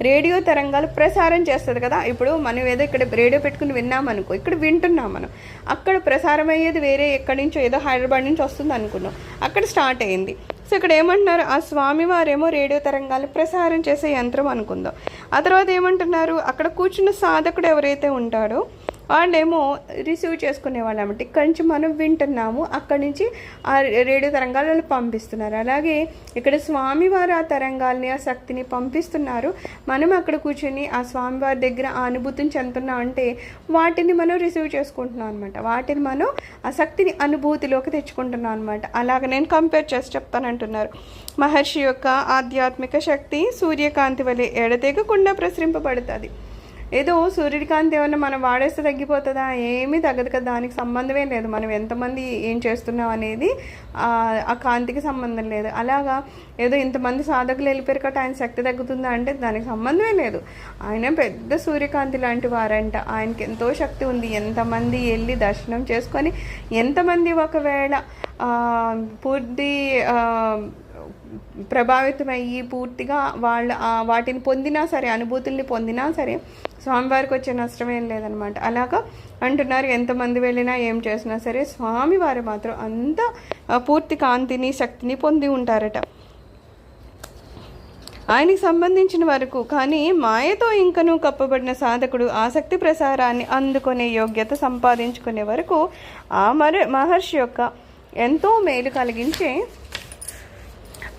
రేడియో తరంగాలు ప్రసారం చేస్తుంది కదా. ఇప్పుడు మనం ఏదో ఇక్కడ రేడియో పెట్టుకుని విన్నామనుకో, ఇక్కడ వింటున్నాం మనం, అక్కడ ప్రసారం అయ్యేది వేరే ఎక్కడి నుంచో ఏదో హైదరాబాద్ నుంచి వస్తుంది అనుకున్నాం, అక్కడ స్టార్ట్ అయింది. సో ఇక్కడ ఏమంటున్నారు, ఆ స్వామివారేమో రేడియో తరంగాలు ప్రసారం చేసే యంత్రం అనుకుందాం. ఆ తర్వాత ఏమంటున్నారు, అక్కడ కూర్చున్న సాధకుడు ఎవరైతే ఉంటాడో వాళ్ళేమో రిసీవ్ చేసుకునే వాళ్ళు అన్నమాట. ఇక్కడి నుంచి మనం వింటున్నాము, అక్కడి నుంచి ఆ రేడియో తరంగాలను పంపిస్తున్నారు. అలాగే ఇక్కడ స్వామివారు ఆ తరంగాల్ని ఆ శక్తిని పంపిస్తున్నారు, మనం అక్కడ కూర్చొని ఆ స్వామివారి దగ్గర ఆ అనుభూతిని చెందుతున్నాం అంటే వాటిని మనం రిసీవ్ చేసుకుంటున్నాం అనమాట, వాటిని మనం ఆ శక్తిని అనుభూతిలోకి తెచ్చుకుంటున్నాం అనమాట. అలాగ నేను కంపేర్ చేసి చెప్తానంటున్నారు. మహర్షి యొక్క ఆధ్యాత్మిక శక్తి సూర్యకాంతి వలె ఎడతెగకుండా ప్రసరింపబడుతుంది. ఏదో సూర్యుడి కాంతి ఏమన్నా మనం వాడేస్తే తగ్గిపోతుందా, ఏమీ తగ్గదు కదా, దానికి సంబంధమే లేదు. మనం ఎంతమంది ఏం చేస్తున్నాం అనేది ఆ కాంతికి సంబంధం లేదు. అలాగా ఏదో ఇంతమంది సాధకులు వెళ్ళిపోయారు కాబట్టి ఆయన శక్తి తగ్గుతుందా అంటే దానికి సంబంధమే లేదు. ఆయన పెద్ద సూర్యకాంతి లాంటి వారంట, ఆయనకి ఎంతో శక్తి ఉంది. ఎంతమంది వెళ్ళి దర్శనం చేసుకొని, ఎంతమంది ఒకవేళ పూర్తి ప్రభావితమయ్యి పూర్తిగా వాటిని పొందినా సరే, అనుభూతుల్ని పొందినా సరే స్వామివారికి వచ్చే నష్టమేం లేదనమాట. అలాగా అంటున్నారు, ఎంతమంది వెళ్ళినా ఏం చేసినా సరే స్వామివారు మాత్రం అంత పూర్తి కాంతిని శక్తిని పొంది ఉంటారట ఆయనకి సంబంధించిన వరకు. కానీ మాయతో ఇంకనూ కప్పబడిన సాధకుడు ఆసక్తి ప్రసారాన్ని అందుకునే యోగ్యత సంపాదించుకునే వరకు ఆ మహర్షి యొక్క ఎంతో మేలు కలిగించే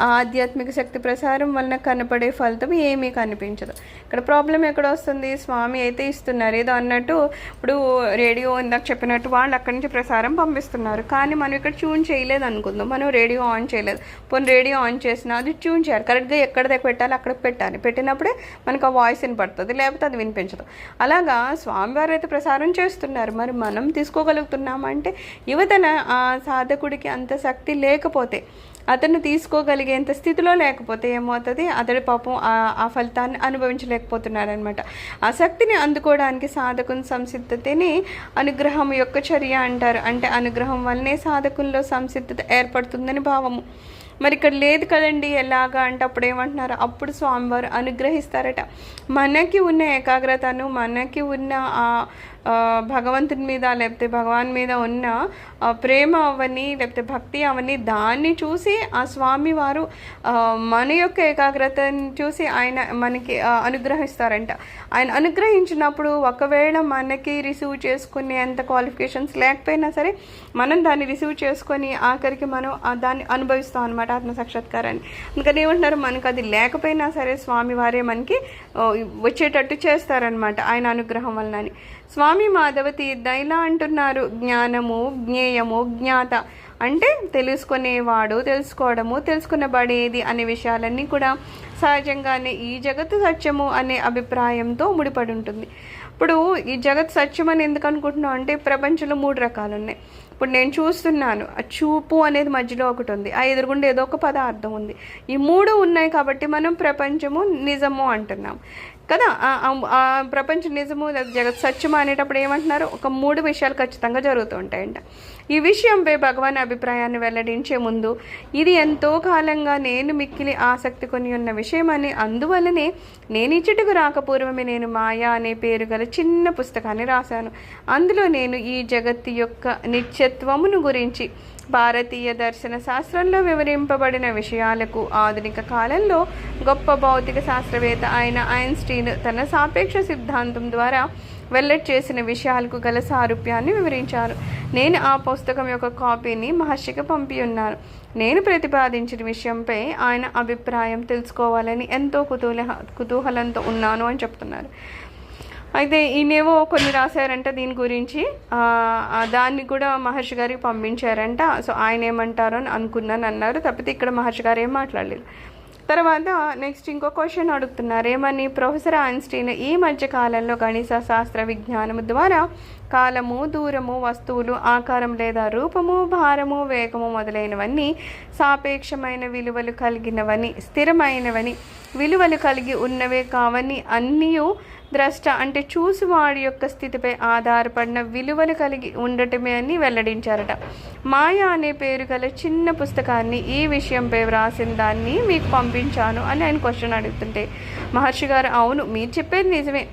ఆధ్యాత్మిక శక్తి ప్రసారం వలన కనపడే ఫలితం ఏమీ కనిపించదు. ఇక్కడ ప్రాబ్లం ఎక్కడ వస్తుంది, స్వామి అయితే ఇస్తున్నారు ఏదో అన్నట్టు, ఇప్పుడు రేడియో ఇందాక చెప్పినట్టు వాళ్ళు అక్కడి నుంచి ప్రసారం పంపిస్తున్నారు, కానీ మనం ఇక్కడ ట్యూన్ చేయలేదు అనుకుందాం, మనం రేడియో ఆన్ చేయలేదు, పోనీ రేడియో ఆన్ చేసినా అది ట్యూన్ చేయాలి, కరెక్ట్గా ఎక్కడ దగ్గర పెట్టాలి అక్కడ పెట్టాలి, పెట్టినప్పుడే మనకు ఆ వాయిస్ వినపడుతుంది, లేకపోతే అది వినిపించదు. అలాగా స్వామివారు అయితే ప్రసారం చేస్తున్నారు, మరి మనం తీసుకోగలుగుతున్నామంటే యువతన ఆ సాధకుడికి అంత శక్తి లేకపోతే, అతను తీసుకోగలిగేంత స్థితిలో లేకపోతే ఏమవుతుంది, అతడి పాపం ఆ ఫలితాన్ని అనుభవించలేకపోతున్నారనమాట. ఆ శక్తిని అందుకోవడానికి సాధకుని సంసిద్ధతని అనుగ్రహం యొక్క చర్య అంటారు. అంటే అనుగ్రహం వల్లనే సాధకుల్లో సంసిద్ధత ఏర్పడుతుందని భావము. మరి ఇక్కడ లేదు కదండి ఎలాగా అంటే అప్పుడు ఏమంటున్నారు, అప్పుడు స్వామివారు అనుగ్రహిస్తారట. మనకి ఉన్న ఏకాగ్రతను, మనకి ఉన్న భగవంతుని మీద లేకపోతే భగవాన్ మీద ఉన్న ప్రేమ అవని లేకపోతే భక్తి అవని దాన్ని చూసి ఆ స్వామివారు మన యొక్క ఏకాగ్రతను చూసి ఆయన మనకి అనుగ్రహిస్తారంట. ఆయన అనుగ్రహించినప్పుడు ఒకవేళ మనకి రిసీవ్ చేసుకునేంత క్వాలిఫికేషన్స్ లేకపోయినా సరే మనం దాన్ని రిసీవ్ చేసుకొని ఆఖరికి మనం దాన్ని అనుభవిస్తాం అనమాట, ఆత్మసాక్షాత్కారాన్ని. అందుకని ఏమంటున్నారు, మనకు అది లేకపోయినా సరే స్వామివారే మనకి వచ్చేటట్టు చేస్తారనమాట ఆయన అనుగ్రహం వలన అని. స్వామి మాధవ తీర్థ ఇలా అంటున్నారు, జ్ఞానము, జ్ఞేయము, జ్ఞాత అంటే తెలుసుకునేవాడు, తెలుసుకోవడము, తెలుసుకునబడేది అనే విషయాలన్నీ కూడా సహజంగానే ఈ జగత్తు సత్యము అనే అభిప్రాయంతో ముడిపడి ఉంటుంది. ఇప్పుడు ఈ జగత్ సత్యం అని ఎందుకు అనుకుంటున్నాం అంటే ప్రపంచంలో 3 రకాలు ఉన్నాయి. ఇప్పుడు నేను చూస్తున్నాను, ఆ చూపు అనేది మధ్యలో ఒకటి ఉంది, ఆ ఎదురుగుండా ఏదో ఒక పదార్థం ఉంది. ఈ 3 ఉన్నాయి కాబట్టి మనం ప్రపంచము నిజము అంటున్నాం కదా. ఆ ప్రపంచ నిజము జగత్ సత్యము అనేటప్పుడు ఏమంటున్నారు, ఒక 3 విషయాలు ఖచ్చితంగా జరుగుతూ ఉంటాయంట. ఈ విషయంపై భగవాన్ అభిప్రాయాన్ని వెల్లడించే ముందు ఇది ఎంతో కాలంగా నేను మిక్కిలి ఆసక్తి కొని ఉన్న విషయమని, అందువల్లనే నేను ఇచ్చటకు రాకపూర్వమే నేను మాయా అనే పేరు గల చిన్న పుస్తకాన్ని రాశాను. అందులో నేను ఈ జగత్తు యొక్క నిత్యత్వమును గురించి భారతీయ దర్శన శాస్త్రంలో వివరింపబడిన విషయాలకు ఆధునిక కాలంలో గొప్ప భౌతిక శాస్త్రవేత్త అయిన ఐన్స్టీన్ తన సాపేక్ష సిద్ధాంతం ద్వారా వెల్లడి చేసిన విషయాలకు గల సారూప్యాన్ని వివరించారు. నేను ఆ పుస్తకం యొక్క కాపీని మహర్షికి పంపి ఉన్నాను. నేను ప్రతిపాదించిన విషయంపై ఆయన అభిప్రాయం తెలుసుకోవాలని ఎంతో కుతూహలంతో ఉన్నాను అని చెప్తున్నారు. అయితే ఈయనేవో కొన్ని రాశారంట దీని గురించి, దాన్ని కూడా మహర్షి గారికి పంపించారంట. సో ఆయన ఏమంటారో అని అనుకున్నాను అన్నారు, తప్పితే ఇక్కడ మహర్షి గారు ఏం మాట్లాడలేదు. తర్వాత నెక్స్ట్ ఇంకో క్వశ్చన్ అడుగుతున్నారు, ఏమని, ప్రొఫెసర్ ఐన్స్టీన్ ఈ మధ్య కాలంలో గణిత శాస్త్ర విజ్ఞానము ద్వారా కాలము, దూరము, వస్తువులు, ఆకారం లేదా రూపము, భారము, వేగము మొదలైనవన్నీ సాపేక్షమైన విలువలు కలిగినవని, స్థిరమైనవని, విలువలు కలిగి ఉన్నవే కావని, అన్నీ ద్రష్ట అంటే చూసువాడి యొక్క స్థితిపై ఆధారపడిన విలువలు కలిగి ఉండటమే అని వెల్లడించారట. మాయా అనే పేరు గల చిన్న పుస్తకాన్ని ఈ విషయంపై వ్రాసిన దాన్ని మీకు పంపించాను అని ఆయన క్వశ్చన్ అడుగుతుంటే మహర్షి గారు, అవును మీరు చెప్పేది నిజమే,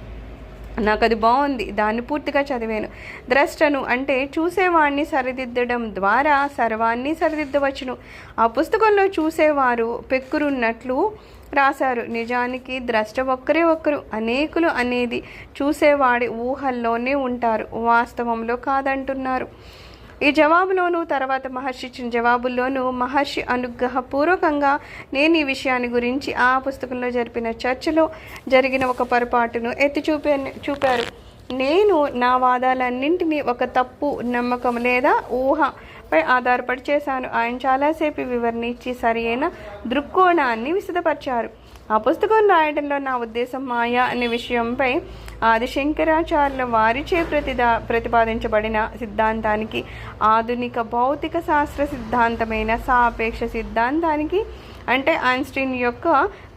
నాకు అది బాగుంది, దాన్ని పూర్తిగా చదివాను. ద్రష్టను అంటే చూసేవాడిని సరిదిద్దడం ద్వారా సర్వాన్ని సరిదిద్దవచ్చును. ఆ పుస్తకంలో చూసేవారు పెక్కురున్నట్లు రాశారు. నిజానికి ద్రష్ట ఒక్కరే ఒక్కరు, అనేకులు అనేది చూసేవాడి ఊహల్లోనే ఉంటారు, వాస్తవంలో కాదంటున్నారు. ఈ జవాబులోనూ తర్వాత మహర్షి ఇచ్చిన జవాబుల్లోనూ మహర్షి అనుగ్రహపూర్వకంగా నేను ఈ విషయాన్ని గురించి ఆ పుస్తకంలో జరిపిన చర్చలో జరిగిన ఒక పొరపాటును ఎత్తి చూపారు. నేను నా వాదాలన్నింటినీ ఒక తప్పు నమ్మకం లేదా ఊహపై ఆధారపడి చేశాను. ఆయన చాలాసేపు వివరణ ఇచ్చి సరైన దృక్కోణాన్ని విశదపరిచారు. ఆ పుస్తకం రాయడంలో నా ఉద్దేశం మాయా అనే విషయంపై ఆది శంకరాచార్యుల వారిచే ప్రతిపాదించబడిన సిద్ధాంతానికి, ఆధునిక భౌతిక శాస్త్ర సిద్ధాంతమైన సాపేక్ష సిద్ధాంతానికి అంటే ఐన్స్టీన్ యొక్క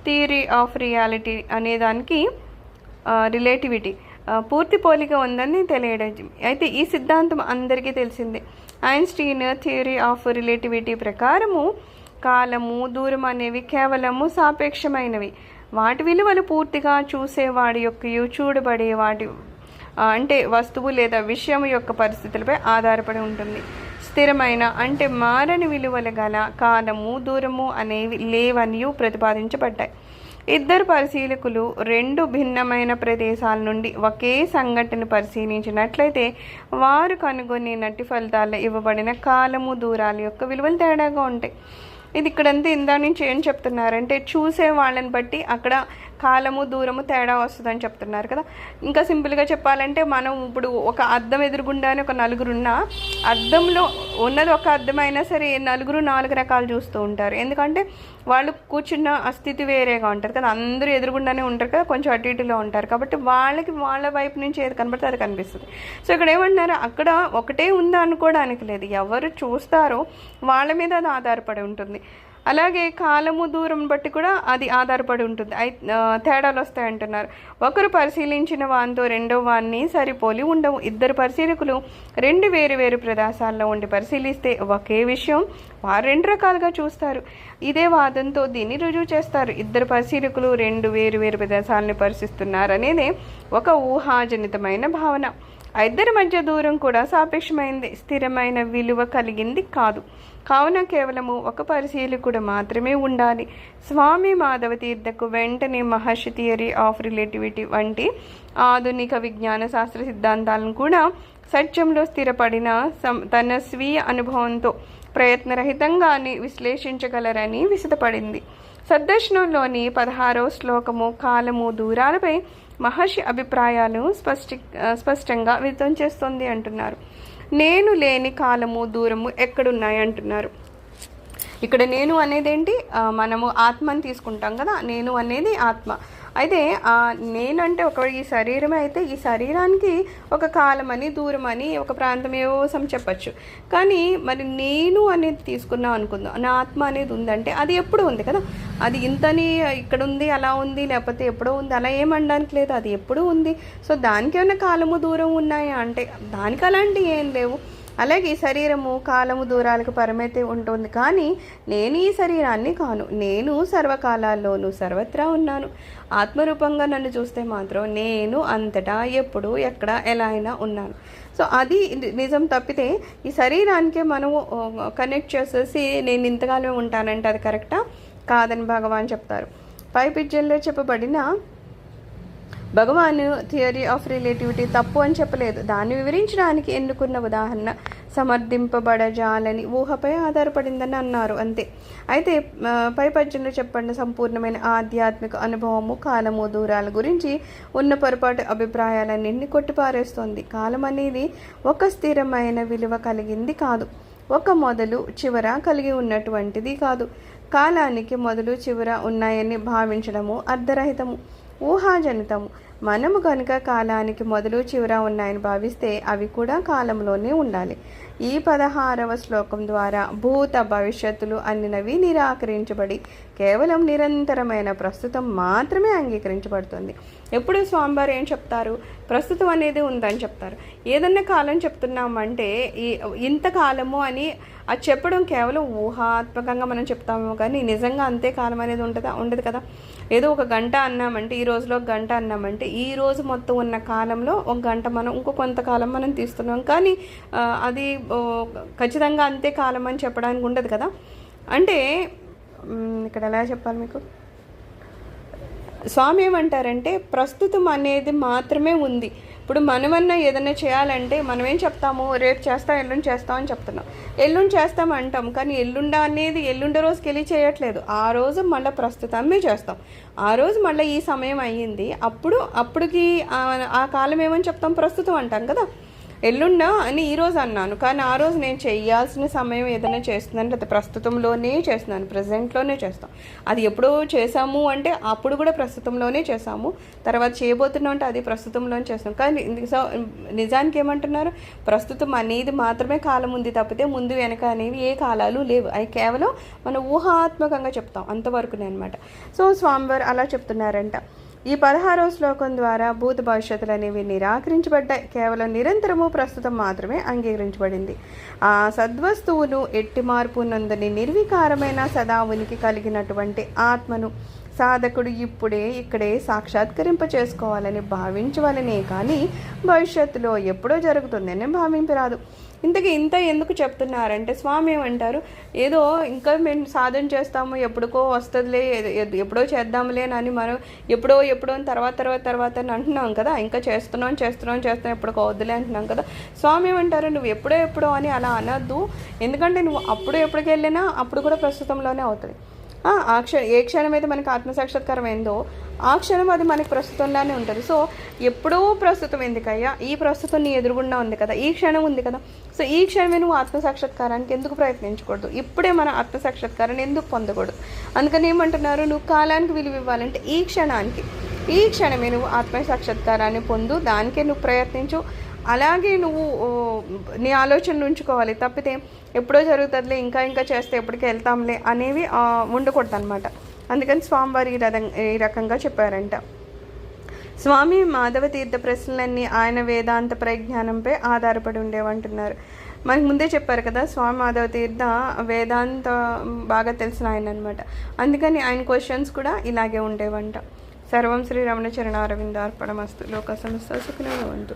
థియరీ ఆఫ్ రియాలిటీ అనేదానికి రిలేటివిటీ పూర్తి పోలిక ఉందని తెలియడం. అయితే ఈ సిద్ధాంతం అందరికీ తెలిసిందే. ఐన్స్టీన్ థియరీ ఆఫ్ రిలేటివిటీ ప్రకారము కాలము, దూరం అనేవి కేవలము సాపేక్షమైనవి. వాటి విలువలు పూర్తిగా చూసేవాడి యొక్క చూడబడే వాటి అంటే వస్తువు లేదా విషయం యొక్క పరిస్థితులపై ఆధారపడి ఉంటుంది. స్థిరమైన అంటే మారని విలువలు గల కాలము, దూరము అనేవి లేవని ప్రతిపాదించబడ్డాయి. ఇద్దరు పరిశీలకులు 2 భిన్నమైన ప్రదేశాల నుండి ఒకే సంఘటన పరిశీలించినట్లయితే వారు కనుగొనేనట్టి ఫలితాల్లో ఇవ్వబడిన కాలము, దూరాల యొక్క విలువలు తేడాగా ఉంటాయి. ఇది ఇక్కడంతా ఇందా నుంచి ఏం చెప్తున్నారంటే చూసే వాళ్ళని బట్టి అక్కడ కాలము, దూరము తేడా వస్తుందని చెప్తున్నారు కదా. ఇంకా సింపుల్గా చెప్పాలంటే మనం ఇప్పుడు ఒక అద్దం ఎదురుగుండానే ఒక నలుగురున్నా అద్దంలో ఉన్నది ఒక అద్దం అయినా సరే నలుగురు 4 రకాలు చూస్తూ ఉంటారు. ఎందుకంటే వాళ్ళు కూర్చున్న ఆ స్థితి వేరేగా ఉంటారు కదా, అందరూ ఎదురుగుండానే ఉంటారు కదా, కొంచెం అటు ఇటులో ఉంటారు కాబట్టి వాళ్ళ వైపు నుంచి ఏది కనబడితే అది కనిపిస్తుంది. సో ఇక్కడ ఏమంటున్నారు, అక్కడ ఒకటే ఉందా అనుకోవడానికి లేదు, ఎవరు చూస్తారో వాళ్ళ మీద అది ఆధారపడి ఉంటుంది. అలాగే కాలము దూరం బట్టి కూడా అది ఆధారపడి ఉంటుంది. తేడాలు వస్తాయంటున్నారు. ఒకరు పరిశీలించిన వానితో రెండో వాన్ని సరిపోలి ఉండవు. ఇద్దరు పరిశీలకులు రెండు వేరు వేరు ప్రదేశాల్లో ఉండి పరిశీలిస్తే ఒకే విషయం వారు రెండు రకాలుగా చూస్తారు. ఇదే వాదంతో దీన్ని రుజువు చేస్తారు. ఇద్దరు పరిశీలకులు రెండు వేరు వేరు ప్రదేశాలను పరిశీలిస్తున్నారనేదే ఒక ఊహాజనితమైన భావన. ఇద్దరి మధ్య దూరం కూడా సాపేక్షమైంది, స్థిరమైన విలువ కలిగింది కాదు. కావున కేవలము ఒక పరిశీలకుడు మాత్రమే ఉండాలి. స్వామి మాధవ తీర్థకు వెంటనే మహర్షి థియరీ ఆఫ్ రిలేటివిటీ వంటి ఆధునిక విజ్ఞాన శాస్త్ర సిద్ధాంతాలను కూడా సత్యంలో స్థిరపడిన తన స్వీయ అనుభవంతో ప్రయత్నరహితంగానే విశ్లేషించగలరని విశదపడింది. సద్దర్శనంలోని 16వ శ్లోకము కాలము దూరాలపై మహర్షి అభిప్రాయాలు స్పష్టంగా వ్యక్తం చేస్తుంది అంటున్నారు. నేను లేని కాలము దూరము ఎక్కడున్నాయి అంటున్నారు. ఇక్కడ నేను అనేది ఏంటి, మనము ఆత్మని తీసుకుంటాం కదా, నేను అనేది ఆత్మ. అయితే నేను అంటే ఒక ఈ శరీరమే అయితే ఈ శరీరానికి ఒక కాలం అని దూరం అని ఒక ప్రాంతం ఏవో చెప్పచ్చు. కానీ మరి నేను అనేది తీసుకున్నాం అనుకుందాం, నా ఆత్మ అనేది ఉందంటే అది ఎప్పుడు ఉంది కదా, అది ఇంతని ఇక్కడ ఉంది అలా ఉంది లేకపోతే ఎప్పుడో ఉంది అలా ఏమనడానికి లేదు, అది ఎప్పుడూ ఉంది. సో దానికి ఏమైనా కాలము దూరం ఉన్నాయా అంటే దానికి అలాంటివి ఏం లేవు. అలాగే ఈ శరీరము కాలము దూరాలకు పరిమితి ఉంటుంది, కానీ నేను ఈ శరీరాన్ని కాను. నేను సర్వకాలాల్లోనూ సర్వత్రా ఉన్నాను. ఆత్మరూపంగా నన్ను చూస్తే మాత్రం నేను అంతటా ఎప్పుడు ఎక్కడ ఎలా అయినా ఉన్నాను. సో అది నిజం తప్పితే ఈ శరీరానికే మనము కనెక్ట్ చేసేసి నేను ఇంతకాలమే ఉంటానంటే అది కరెక్టా కాదని భగవాన్ చెప్తారు. పై పిక్చర్లో చెప్పబడిన భగవాన్ థియరీ ఆఫ్ రిలేటివిటీ తప్పు అని చెప్పలేదు. దాన్ని వివరించడానికి ఎన్నుకున్న ఉదాహరణ సమర్థింపబడజాలని ఊహపై ఆధారపడిందని అన్నారు అంతే. అయితే పై పద్యంలో చెప్పండి సంపూర్ణమైన ఆధ్యాత్మిక అనుభవము కాలము దూరాల గురించి ఉన్న పొరపాటు అభిప్రాయాలన్నింటినీ కొట్టిపారేస్తోంది. కాలం అనేది ఒక స్థిరమైన విలువ కలిగింది కాదు, ఒక మొదలు చివర కలిగి ఉన్నటువంటిది కాదు. కాలానికి మొదలు చివర ఉన్నాయని భావించడము అర్ధరహితము, ఊహాజనితము. మనము కనుక కాలానికి మొదలు చివర ఉన్నాయని భావిస్తే అవి కూడా కాలంలోనే ఉండాలి. ఈ 16వ శ్లోకం ద్వారా భూత భవిష్యత్తులు అన్నినవి నిరాకరించబడి కేవలం నిరంతరమైన ప్రస్తుతం మాత్రమే అంగీకరించబడుతుంది. ఎప్పుడు స్వామివారు ఏం చెప్తారు, ప్రస్తుతం అనేది ఉందని చెప్తారు. ఏదన్నా కాలం చెప్తున్నామంటే ఇంత కాలము అని అది చెప్పడం కేవలం ఊహాత్మకంగా మనం చెప్తామేమో, కానీ నిజంగా అంతే కాలం అనేది ఉండదు కదా. ఏదో ఒక గంట అన్నామంటే ఈ రోజులో ఒక గంట అన్నామంటే ఈ రోజు మొత్తం ఉన్న కాలంలో ఒక గంట మనం ఇంకో కొంతకాలం మనం తీస్తున్నాం, కానీ అది ఖచ్చితంగా అంతే కాలం అని చెప్పడానికి ఉండదు కదా. అంటే ఇక్కడ ఎలా చెప్పాలి మీకు, స్వామి ఏమంటారంటే ప్రస్తుతం అనేది మాత్రమే ఉంది. ఇప్పుడు మనమన్నా ఏదైనా చేయాలంటే మనం ఏం చెప్తాము, రేపు చేస్తాం ఎల్లుండి చేస్తాం అని చెప్తున్నాం. ఎల్లుండి చేస్తాం అంటాం, కానీ ఎల్లుండ అనేది ఎల్లుండి రోజుకి వెళ్ళి చేయట్లేదు. ఆ రోజు మళ్ళీ ప్రస్తుతమే చేస్తాం. ఆ రోజు మళ్ళీ ఈ సమయం అయ్యింది, అప్పటికి ఆ కాలం ఏమని చెప్తాం, ప్రస్తుతం అంటాం కదా. ఎల్లుండా అని ఈరోజు అన్నాను, కానీ ఆ రోజు నేను చేయాల్సిన సమయం ఏదైనా చేస్తుందంటే అది ప్రస్తుతంలోనే చేస్తున్నాను, ప్రజెంట్లోనే చేస్తాం. అది ఎప్పుడో చేసాము అంటే అప్పుడు కూడా ప్రస్తుతంలోనే చేసాము, తర్వాత చేయబోతున్నాం అంటే అది ప్రస్తుతంలోనే చేస్తాం. కానీ నిజానికి ఏమంటున్నారు, ప్రస్తుతం అనేది మాత్రమే కాలం ఉంది తప్పితే ముందు వెనక అనేవి ఏ కాలాలు లేవు. అవి కేవలం మనం ఊహాత్మకంగా చెప్తాం, అంతవరకునే అనమాట. సో స్వామివారు అలా చెప్తున్నారంట. ఈ 16వ శ్లోకం ద్వారా భూత భవిష్యత్తులు అనేవి నిరాకరించబడ్డాయి, కేవలం నిరంతరము ప్రస్తుతం మాత్రమే అంగీకరించబడింది. ఆ సద్వస్తువును ఎట్టి మార్పు నందని నిర్వికారమైన సదా ఉనికి కలిగినటువంటి ఆత్మను సాధకుడు ఇక్కడే సాక్షాత్కరింప చేసుకోవాలని భావించవాలనే కానీ భవిష్యత్తులో ఎప్పుడో జరుగుతుందని భావింపరాదు. ఇంత ఎందుకు చెప్తున్నారంటే స్వామి ఏమంటారు, ఏదో ఇంకా మేము సాధన చేస్తాము, ఎప్పుడుకో వస్తుందిలే, ఎప్పుడో చేద్దాంలే అని మనం ఎప్పుడో అని తర్వాత అని అంటున్నాం కదా. ఇంకా చేస్తున్నాం ఎప్పుడుకో వద్దులే అంటున్నాం కదా. స్వామి ఏమంటారు, నువ్వు ఎప్పుడో అని అలా అనద్దు, ఎందుకంటే నువ్వు ఎప్పటికి వెళ్ళినా అప్పుడు కూడా ప్రస్తుతంలోనే అవుతుంది. ఏ క్షణం అయితే మనకి ఆత్మసాక్షాత్కారం ఏందో ఆ క్షణం అది మనకి ప్రస్తుతంలోనే ఉంటుంది. సో ఎప్పుడో ప్రస్తుతం ఎందుకయ్యా, ఈ ప్రస్తుతం నీ ఎదురుగుండా ఉంది కదా, ఈ క్షణం ఉంది కదా. సో ఈ క్షణమే నువ్వు ఆత్మసాక్షాత్కారానికి ఎందుకు ప్రయత్నించకూడదు, ఇప్పుడే మన ఆత్మసాక్షాత్కారాన్ని ఎందుకు పొందకూడదు. అందుకని ఏమంటున్నారు, నువ్వు కాలానికి విలువ ఇవ్వాలంటే ఈ క్షణమే నువ్వు ఆత్మసాక్షాత్కారాన్ని పొందు, దానికే నువ్వు ప్రయత్నించు. అలాగే నువ్వు నీ ఆలోచనలు ఉంచుకోవాలి. తప్పితే ఎప్పుడో జరుగుతుందిలే, ఇంకా ఇంకా చేస్తే ఎప్పటికీ వెళ్తాంలే అనేవి ఉండకూడదు అనమాట. అందుకని స్వామివారు ఈ రకంగా చెప్పారంట. స్వామి మాధవ తీర్థ ప్రశ్నలన్నీ ఆయన వేదాంత ప్రజ్ఞానంపై ఆధారపడి ఉండేవంటున్నారు. మనకు ముందే చెప్పారు కదా, స్వామి మాధవ తీర్థ వేదాంత బాగా తెలిసిన ఆయన అనమాట. అందుకని ఆయన క్వశ్చన్స్ కూడా ఇలాగే ఉండేవంట. సర్వం శ్రీ రమణ చరణారవిందార్పణమస్తు. లోక సమస్త సుఖినో భవంతు.